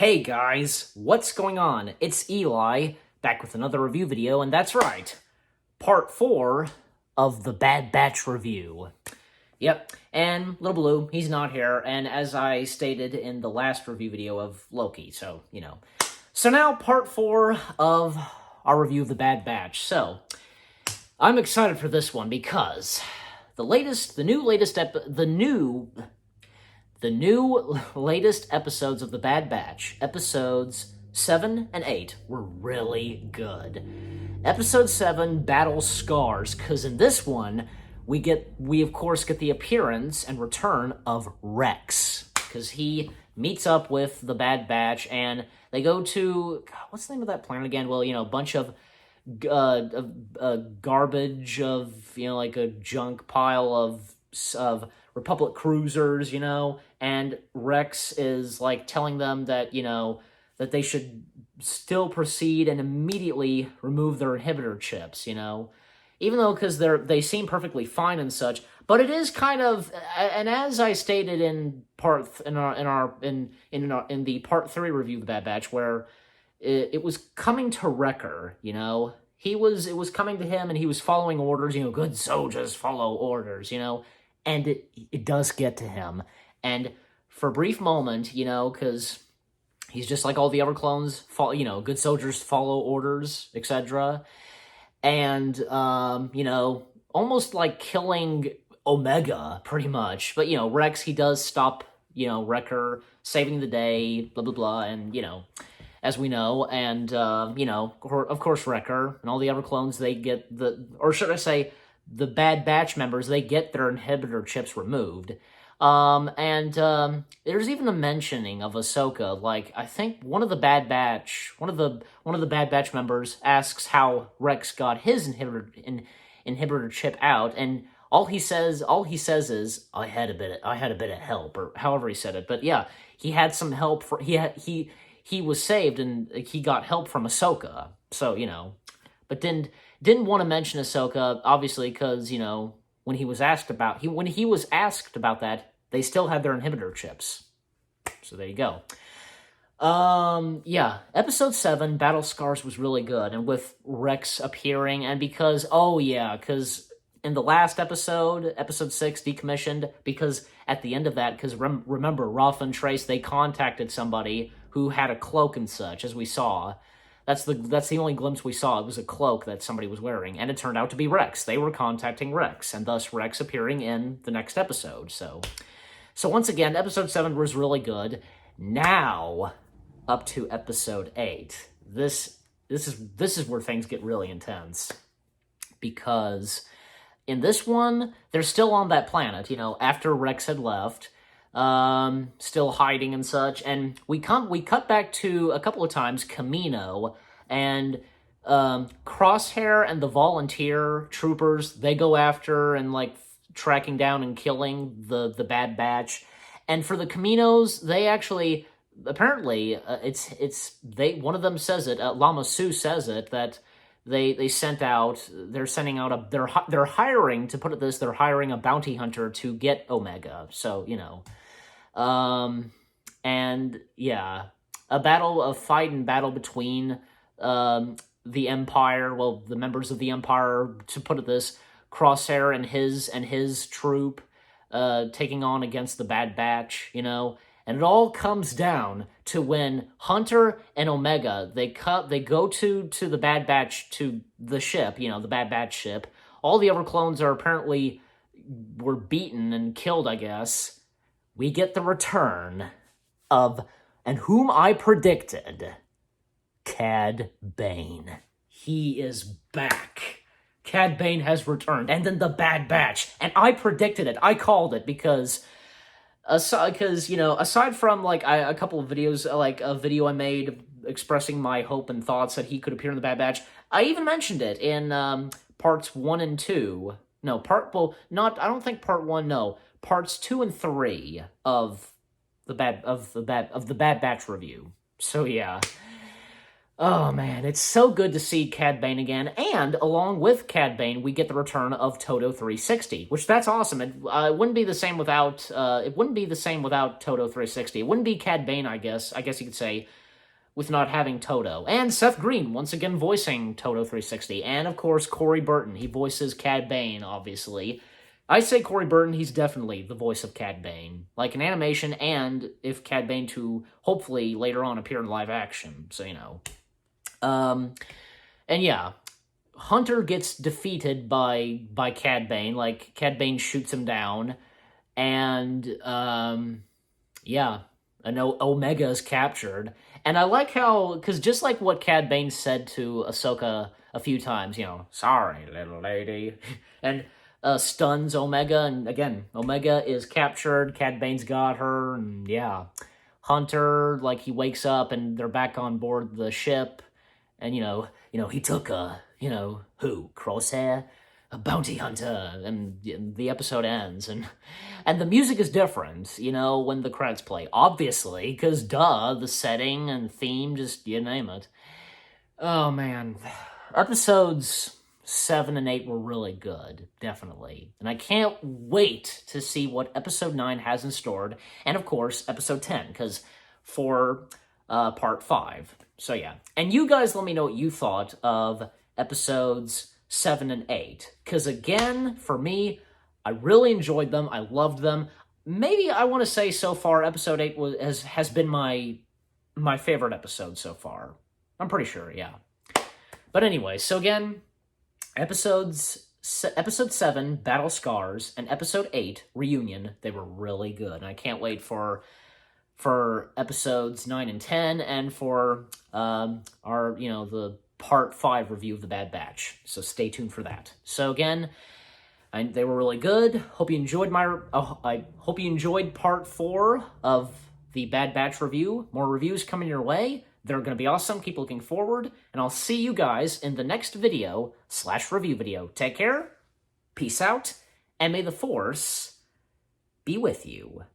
Hey guys, what's going on? It's Eli, back with another review video, and that's right, part 4 of the Bad Batch review. Yep, and Little Blue, he's not here, and as I stated in the last review video of Loki, so, you know. So now, part 4 of our review of the Bad Batch. So, I'm excited for this one because the new latest episodes of The Bad Batch, episodes 7 and 8, were really good. Episode 7, Battle Scars, because in this one, we of course get the appearance and return of Rex, because he meets up with the Bad Batch, and they go to, what's the name of that planet again? Well, you know, a bunch of garbage of, you know, like a junk pile of Republic cruisers, you know, and Rex is, like, telling them that, you know, that they should still proceed and immediately remove their inhibitor chips, you know, even though, because they seem perfectly fine and such, but it is kind of, and as I stated in the part 3 review of the Bad Batch, where it was coming to Wrecker, you know, it was coming to him, and he was following orders, you know, good soldiers follow orders, you know, and it does get to him, and for a brief moment, you know, because he's just like all the other clones, you know, good soldiers follow orders, etc., and, you know, almost like killing Omega, pretty much, but, you know, Rex, he does stop, you know, Wrecker, saving the day, blah, blah, blah, and, you know, as we know, and, you know, of course, Wrecker and all the other clones, they get or should I say, the Bad Batch members, they get their inhibitor chips removed. There's even a mentioning of Ahsoka. Like, I think one of the Bad Batch members asks how Rex got his inhibitor chip out, and all he says is, I had a bit of help, or however he said it. But yeah, he had some help he was saved, and he got help from Ahsoka. So, you know, but didn't want to mention Ahsoka, obviously, because, you know, when he was asked about that, they still had their inhibitor chips. So there you go. Yeah, episode 7, Battle Scars, was really good, and with Rex appearing, and because in the last episode 6, Decommissioned, because at the end of that, because remember, Rafa and Trace, they contacted somebody who had a cloak and such, as we saw. That's the only glimpse we saw. It was a cloak that somebody was wearing, and it turned out to be Rex. They were contacting Rex, and thus Rex appearing in the next episode. So once again, episode 7 was really good. Now, up to episode 8. This is where things get really intense, because in this one, they're still on that planet, you know, after Rex had left, still hiding and such, and we cut back to, a couple of times, Kamino, and Crosshair and the volunteer troopers, they go after and, like, tracking down and killing the Bad Batch, and for the Kaminos, they actually, apparently, one of them says it, Lama Su says it, that they're hiring, to put it this, they're hiring a bounty hunter to get Omega, so, you know. And yeah, a fight and battle between, the Empire, well, the members of the Empire, to put it this, Crosshair and his troop, taking on against the Bad Batch, you know, and it all comes down to when Hunter and Omega, they go to the Bad Batch, to the ship, you know, the Bad Batch ship. All the other clones were beaten and killed, I guess. We get the return of, and whom I predicted, Cad Bane. He is back. Cad Bane has returned, and then the Bad Batch. And I predicted it. I called it, because, you know, aside from, like, a couple of videos, like a video I made expressing my hope and thoughts that he could appear in the Bad Batch, I even mentioned it in parts 1 and 2. No, I don't think part 1, no. Parts 2 and 3 of the Bad Batch review. So yeah. Oh man, it's so good to see Cad Bane again, and along with Cad Bane, we get the return of Toto 360, which that's awesome. It wouldn't be the same without Toto 360. It wouldn't be Cad Bane, I guess. I guess you could say, with not having Toto. And Seth Green, once again voicing Toto 360. And, of course, Corey Burton. He voices Cad Bane, obviously. I say Corey Burton, he's definitely the voice of Cad Bane. Like in animation, and if Cad Bane to hopefully later on appear in live action. So, you know. And yeah, Hunter gets defeated by Cad Bane. Like, Cad Bane shoots him down. And, yeah, an Omega is captured. And I like how, because just like what Cad Bane said to Ahsoka a few times, you know, sorry, little lady, and stuns Omega, and again, Omega is captured, Cad Bane's got her, and yeah, Hunter, like, he wakes up, and they're back on board the ship, and, you know, he took who, Crosshair? A bounty hunter, and the episode ends, and the music is different, you know, when the credits play, obviously, because duh, the setting and theme, just, you name it. Oh, man. Episodes 7 and 8 were really good, definitely, and I can't wait to see what episode 9 has in store, and of course, episode 10, because for part 5, so yeah. And you guys let me know what you thought of episodes 7 and 8, because again, for me, I really enjoyed them. I loved them. Maybe I want to say so far, episode 8 has been my favorite episode so far. I'm pretty sure, yeah. But anyway, so again, episode 7, Battle Scars, and episode 8, Reunion, they were really good. And I can't wait for episodes 9 and 10, and for our, you know, the Part 5 review of The Bad Batch. So stay tuned for that. So again, they were really good. Hope you enjoyed I hope you enjoyed Part 4 of The Bad Batch review. More reviews coming your way. They're going to be awesome. Keep looking forward. And I'll see you guys in the next video / review video. Take care. Peace out. And may the Force be with you.